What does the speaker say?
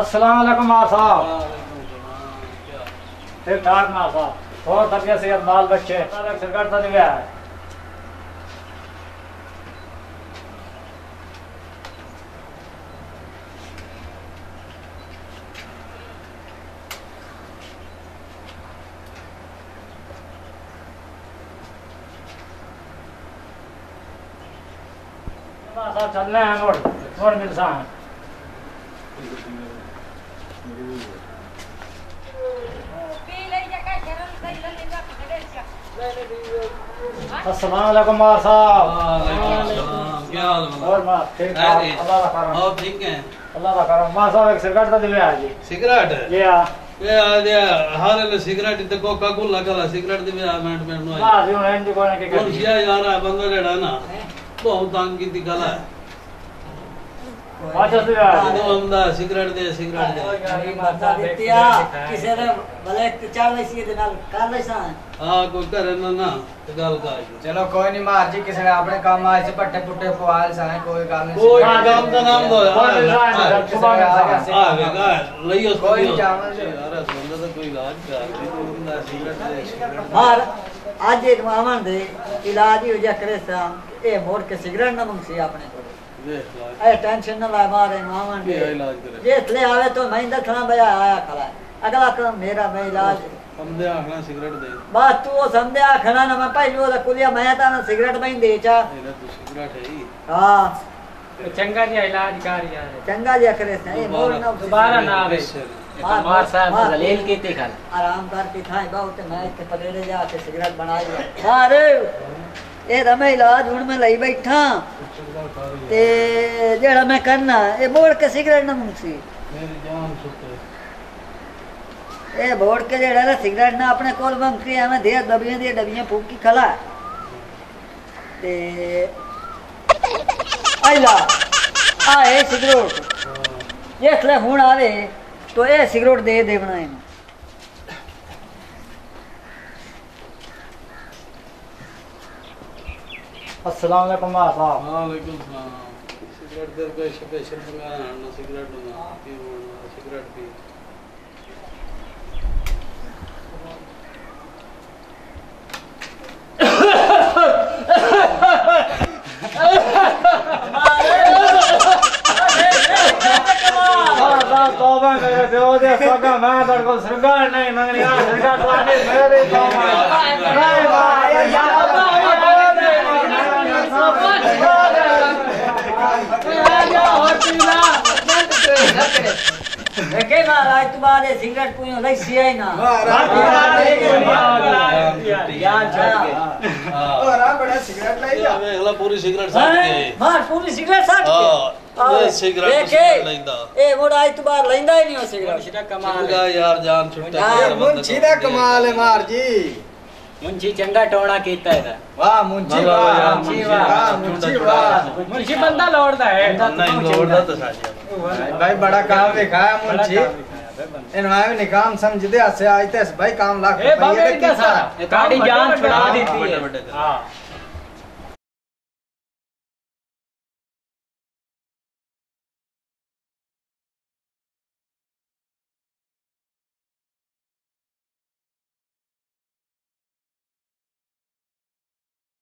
अस्सलाम वालेकुम मार साहब। ठीक ठाक मार साहब। और तबियत सेहत बाल बच्चे सरकार तो दिया है। साहब चल रहे हैं नोट मिलता है। अस्सलाम वालेकुम मार साहब। क्या हाल है? और मार ठीक ठाक अल्लाह का करम। आप ठीक हैं? अल्लाह का करम। मार साहब एक सिगरेट तो दिलवा जी। सिगरेट ये आ ये आ दिया हारे ले सिगरेट ते कोका कोला कला सिगरेट दे मिनट में नो ना जी उन्हें जी कोने के कौन सिया यार है बंदा जेड़ा ना बहुत तंग की थी गला अच्छा दिलवा दो हमदा सिगरेट दे दित्तिया किसे ने भले चार वैसी दे नाल कर लेसा हां कोई करे ना ते गल का चलो कोई नहीं मार जी किसी ने अपने काम आए से पट्टे पुट्टे पवाल सा कोई काम नहीं कोई काम का नाम दो हाँ, लइयो कोई चावल यार बंदा तो कोई इलाज कर सिगरेट मार आज एक मामन दे इलाज ही हो जा करे सा ए मोड़ के सिगरेट ना मंगसी अपने को देख ला ए टेंशन ना ला मारे मामन दे इलाज करे ये ले आवे तो मैं दखना बया आया खड़ा अगला काम मेरा मैं इलाज हमदे आखना सिगरेट दे बस तू वो समझे आखना ना मैं पहले वो कुलिया मैं ता ना सिगरेट में दे चा एला तो सिगरेट है ही हां चंगा जी इलाज कर यार चंगा जा करे सा ए मोड़ ना दोबारा ना आवे। मार साहब जलील की ते खाल आराम करके खाए बहुत मैं के पलेरे जाके सिगरेट बना लिया अरे ए रमे इलाज हुन मैं लई बैठा ते जेड़ा मैं करना ए मोड़ के सिगरेट ना मुंसी मेरी जान छुटे ए बोर्ड के जेड़ा ना सिगरेट ना अपने कोल मंगती है मैं दे डबियां फूकी खला ते आइला आ ए सिगरेट ये ले हुन आवे तो ए सिगरेट दे देवना है अस्सलाम वालेकुम मार साहब। वालेकुम सलाम सिगरेट देर को स्पेशल मंगाना ना सिगरेट ना पी सिगरेट पी तौबा मेरे दिल दे सगा मैं तेरे को सरकार नहीं मंगनी आ सरकार तुम्हारे मेरे तौबा नहीं भाई के महाराज तुम्हारे सिगरेट पुयो लैसी है ना यार छोड़ के और आ बड़ा सिगरेट ले जा अगला पूरी सिगरेट साथ के मार पूरी सिगरेट साथ हां ये सिगरेट लेंदा ए मोड़ा आई तुम्हार लेंदा ही नहीं हो सिगरेट मुंशी कमाल पूरा यार जान छुट्टा मुंशी दा कमाल है मार जी मुंशी चंगा टोना कीता है वाह मुंशी वाह मुंशी वाह मुंशी बंदा लौटदा है नहीं लोड़दा तो साजी भाई बड़ा काम दिखाया मुंशी इनवाए ने काम समझ दे से आज ते भाई काम लाख ए बाबे क्या सारा ताड़ी जान छुड़ा देती है। हां